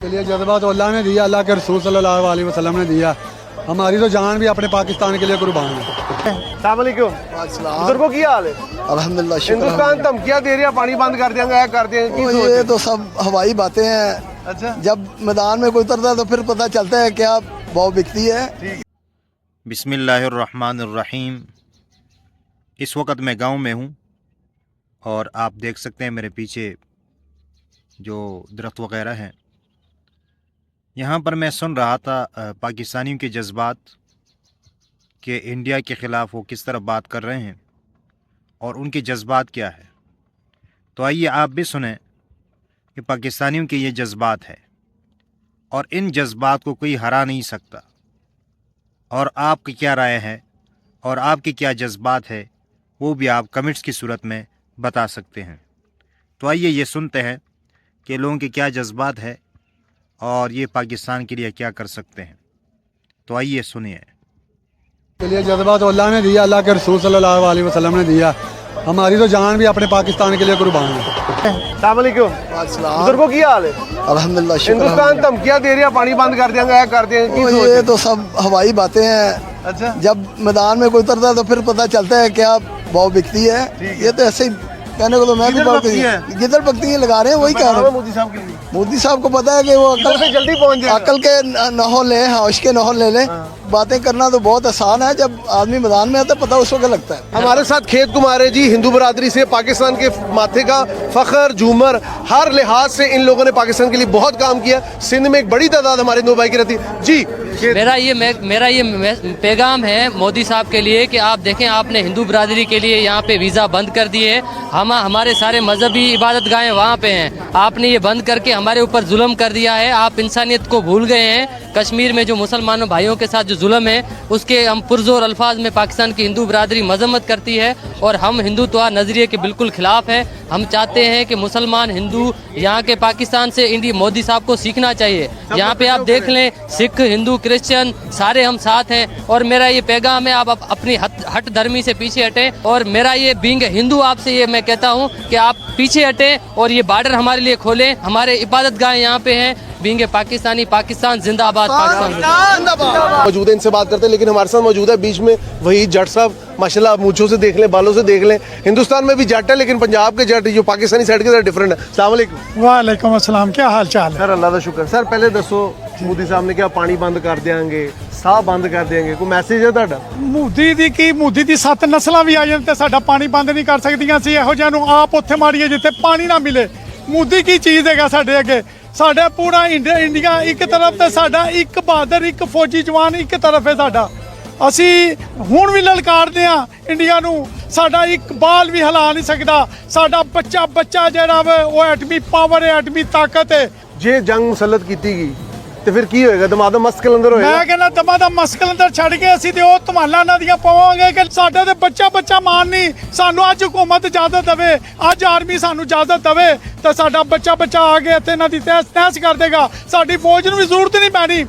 کے لیے جذبہ تو اللہ نے دیا، اللہ کے رسول صلی اللہ علیہ وسلم نے دیا. ہماری تو جان بھی اپنے پاکستان کے لیے قربان ہے. السلام علیکم. بزرگوں کی حال ہے؟ الحمدللہ شکر. ہندوستان دھمکیاں دے رہا پانی بند کر دیں گے، کر دیں گے. یہ تو سب ہوائی باتیں ہیں. اچھا، جب میدان میں کوئی اترتا ہے تو پھر پتہ چلتا ہے کیا بہو بکتی ہے. بسم اللہ الرحمن الرحیم. اس وقت میں گاؤں میں ہوں اور آپ دیکھ سکتے ہیں میرے پیچھے جو درخت وغیرہ ہیں. یہاں پر میں سن رہا تھا پاکستانیوں کے جذبات کہ انڈیا کے خلاف وہ کس طرح بات کر رہے ہیں اور ان کے جذبات کیا ہے. تو آئیے آپ بھی سنیں کہ پاکستانیوں کے یہ جذبات ہے اور ان جذبات کو کوئی ہرا نہیں سکتا. اور آپ کی کیا رائے ہے اور آپ کے کیا جذبات ہے وہ بھی آپ کمنٹس کی صورت میں بتا سکتے ہیں. تو آئیے یہ سنتے ہیں کہ لوگوں کے کیا جذبات ہے اور یہ پاکستان کے لیے کیا کر سکتے ہیں. تو آئیے سنیے. کے لیے جذبہ تو اللہ نے دیا، اللہ کے رسول صلی اللہ علیہ وسلم نے دیا. ہماری تو جان بھی اپنے پاکستان کے لیے قربان ہے. السلام علیکم. بزرگوں کی حال ہے؟ الحمدللہ شکر. ہندوستان دھمکیاں دے رہا پانی بند کر دیں گے، کر دیں گے. یہ تو سب ہوائی باتیں ہیں. اچھا، جب میدان میں کوئی اترتا ہے تو پھر پتہ چلتا ہے کیا بہو بکتی ہے. یہ تو ایسے ہی کہنے کو تو میں بھی بہت گدڑ پکتی ہیں لگا رہے ہیں. وہی کہہ رہے ہیں مودی صاحب کے لیے مودی صاحب کو پتا ہے کہ وہ ادھر سے جلدی پہنچ جائے. عقل کے نحو لیں، ہوش کے نحو لے لیں. باتیں کرنا تو بہت آسان ہے، جب آدمی میدان میں آتا ہے پتہ اس وقت لگتا ہے. ہمارے ساتھ کھیت کمار ہے جی، ہندو برادری سے پاکستان کے ماتھے کا فخر جھومر. ہر لحاظ سے ان لوگوں نے پاکستان کے لیے بہت کام کیا. سندھ میں ایک بڑی تعداد ہمارے ہندو بھائی کی رہتی جی. میرا یہ پیغام ہے مودی صاحب کے لیے کہ آپ دیکھیں آپ نے ہندو برادری کے لیے یہاں پہ ویزا بند کر دیے. ہمارے سارے مذہبی عبادت گاہیں وہاں پہ ہیں، آپ نے یہ بند کر کے ہمارے اوپر ظلم کر دیا ہے. آپ انسانیت کو بھول گئے ہیں. کشمیر میں جو مسلمانوں بھائیوں کے ساتھ جو ظلم ہے اس کے ہم پرزور الفاظ میں پاکستان کی ہندو برادری مذمت کرتی ہے اور ہم ہندوتوا نظریے کے بالکل خلاف ہیں. ہم چاہتے ہیں کہ مسلمان ہندو یہاں کے پاکستان سے مودی صاحب کو سیکھنا چاہیے. یہاں پہ آپ دیکھ لیں سکھ ہندو کرسچن سارے ہم ساتھ ہیں. اور میرا یہ پیغام ہے آپ اپنی ہٹ دھرمی سے پیچھے ہٹیں. اور میرا یہ بینگ ہندو آپ سے یہ میں کہتا ہوں کہ آپ پیچھے ہٹیں اور یہ بارڈر ہمارے لیے کھولیں. ہمارے عبادت گاہیں یہاں پہ ہیں. بینگ پاکستانی، پاکستان زندہ آباد. پاکستان موجود ہے، ان سے بات کرتے ہیں. لیکن ہمارے ساتھ موجود ہے بیچ میں وہی جٹ صاحب. ماشاءاللہ مونچھوں سے دیکھ لیں، بالوں سے دیکھ لیں. ہندوستان میں بھی جٹ ہے لیکن پنجاب کے جٹ جو پاکستانی سائڈ کے ڈفرنٹ ہے. السلام علیکم. وعلیکم السلام. کیا حال چال ہے سر؟ اللہ کا شکر. سر پہلے دسو مودی صاحب نے کیا پانی بند کر دیں گے، ਸਾਹ ਬੰਦ ਕਰ ਦੇਣਗੇ, ਕੋਈ ਮੈਸੇਜ ਹੈ ਤੁਹਾਡਾ? ਮੋਦੀ ਦੀ 7 ਨਸਲਾਂ ਵੀ ਆ ਜਾਣ ਤੇ ਸਾਡਾ ਪਾਣੀ ਬੰਦ ਨਹੀਂ ਕਰ ਸਕਦੀਆਂ ਸੀ. ਇਹੋ ਜਿਹਾ ਨੂੰ ਆਪ ਉੱਥੇ ਮਾਰੀਏ ਜਿੱਥੇ ਪਾਣੀ ਨਾ ਮਿਲੇ. ਮੋਦੀ ਕੀ ਚੀਜ਼ ਹੈਗਾ ਸਾਡੇ ਅੱਗੇ? ਸਾਡਾ ਪੂਰਾ ਇੰਡੀਆ ਇੱਕ ਤਰਫ ਤੇ ਸਾਡਾ ਇੱਕ ਬਹਾਦਰ ਇੱਕ ਫੌਜੀ ਜਵਾਨ ਇੱਕ ਤਰਫ ਹੈ ਸਾਡਾ. ਅਸੀਂ ਹੁਣ ਵੀ ਲਲਕਾਰਦੇ ਆ ਇੰਡੀਆ ਨੂੰ. ਸਾਡਾ ਇੱਕ ਬਾਲ ਵੀ ਹਿਲਾ ਨਹੀਂ ਸਕਦਾ. ਸਾਡਾ ਬੱਚਾ ਜਿਹੜਾ ਵਾ ਉਹ ਐਟਮੀ ਪਾਵਰ ਹੈ, ਐਟਮੀ ਤਾਕਤ ਹੈ. ਜੇ ਜੰਗ ਮੁਸੱਲਤ ਕੀਤੀ ਗਈ ਤੇ ਫਿਰ ਕੀ ਹੋਏਗਾ? ਦਮਾਦਮ ਮਸਤ ਕਲੰਦਰ ਹੋਏਗਾ. ਮੈਂ ਕਹਿੰਦਾ ਦਮਾਦਮ ਮਸਤ ਕਲੰਦਰ ਛੱਡ ਕੇ ਅਸੀਂ ਤੇ ਉਹ ਧਮਾਲਾਂ ਨਦੀਆਂ ਪਾਵਾਂਗੇ ਕਿ ਸਾਡਾ ਤੇ ਬੱਚਾ ਮਾਨ ਨਹੀਂ. ਸਾਨੂੰ ਅੱਜ ਹਕੂਮਤ ਇਜਾਜ਼ਤ ਦੇਵੇ, ਅੱਜ ਆਰਮੀ ਸਾਨੂੰ ਇਜਾਜ਼ਤ ਦੇਵੇ ਤਾਂ ਸਾਡਾ ਬੱਚਾ ਆ ਕੇ ਇੱਥੇ ਇਹਨਾਂ ਦੀ ਤਹਿਸ ਕਰ ਦੇਗਾ. ਸਾਡੀ ਫੌਜ ਨੂੰ ਵੀ ਜ਼ਰੂਰਤ ਨਹੀਂ ਪੈਣੀ,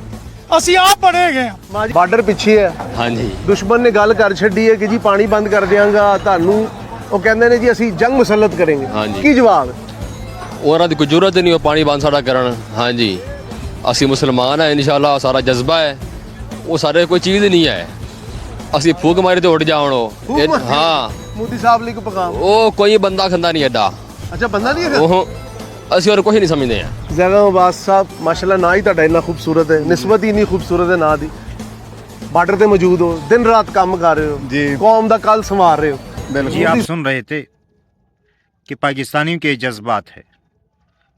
ਅਸੀਂ ਆਪ ਬੜੇ ਗਏ ਹਾਂ. ਬਾਰਡਰ ਪਿੱਛੇ ਹੈ. ਹਾਂਜੀ, ਦੁਸ਼ਮਣ ਨੇ ਗੱਲ ਕਰ ਛੱਡੀ ਹੈ ਕਿ ਜੀ ਪਾਣੀ ਬੰਦ ਕਰ ਦਿਆਂਗਾ ਤੁਹਾਨੂੰ. ਉਹ ਕਹਿੰਦੇ ਨੇ ਜੀ ਅਸੀਂ ਜੰਗ ਮੁਸੱਲਤ ਕਰਾਂਗੇ. ਕੀ ਜਵਾਬ? ਉਹਨਾਂ ਦੀ ਕੋਈ ਜ਼ਰੂਰਤ ਨਹੀਂ ਉਹ ਪਾਣੀ ਬੰਦ ਸਾਡਾ ਕਰਨ. ਹਾਂਜੀ, ਅਸੀਂ ਮੁਸਲਮਾਨ ਹੈ, ਇਨਸ਼ਾਅੱਲਾ ਸਾਰਾ ਜਜ਼ਬਾ ਹੈ. ਉਹ ਸਾਡੇ ਕੋਈ ਚੀਜ਼ ਨਹੀਂ ਹੈ. ਅਸੀਂ ਫੂਕ ਮਾਰੇ ਤੇ ਉੱਡ ਜਾਣ ਉਹ. ਹਾਂ, ਮੋਦੀ ਸਾਹਿਬ ਲਈ ਕੋ ਪਕਾਮ ਉਹ ਕੋਈ ਬੰਦਾ ਖੰਦਾ ਨਹੀਂ ਐਡਾ. ਅੱਛਾ, ਬੰਦਾ ਨਹੀਂ ਹੈ ਉਹ ਅਸੀਂ ਹੋਰ ਕੁਝ ਨਹੀਂ ਸਮਝਦੇ ਆ. ਜ਼ੈਗਾ ਅਬਾਸ ਸਾਹਿਬ ਮਾਸ਼ਾਅੱਲਾ ਨਾ ਹੀ ਤੁਹਾਡਾ ਇੰਨਾ ਖੂਬਸੂਰਤ ਹੈ, ਨਿਸਬਤ ਹੀ ਇੰਨੀ ਖੂਬਸੂਰਤ ਹੈ ਨਾ ਦੀ. ਬਾਰਡਰ ਤੇ ਮੌਜੂਦ ਹੋ, ਦਿਨ ਰਾਤ ਕੰਮ ਕਰ ਰਹੇ ਹੋ ਜੀ, ਕੌਮ ਦਾ ਕੱਲ ਸੰਵਾਰ ਰਹੇ ਹੋ. جی آپ سن رہے تھے کہ پاکستانیوں کے جذبات ہے.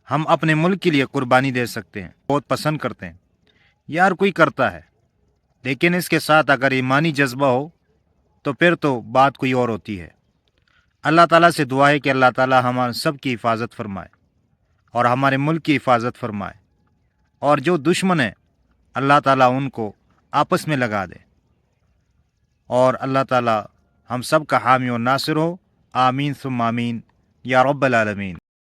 ہم اپنے ملک کے لیے قربانی دے سکتے ہیں، بہت پسند کرتے ہیں، یہ ہر کوئی کرتا ہے. لیکن اس کے ساتھ اگر ایمانی جذبہ ہو تو پھر تو بات کوئی اور ہوتی ہے. اللہ تعالیٰ سے دعا ہے کہ اللہ تعالیٰ ہمارے سب کی حفاظت فرمائے اور ہمارے ملک کی حفاظت فرمائے. اور جو دشمن ہیں اللہ تعالیٰ ان کو آپس میں لگا دے. اور اللہ تعالیٰ ہم سب کا حامی و ناصر ہو. آمین ثم آمین یا رب العالمین.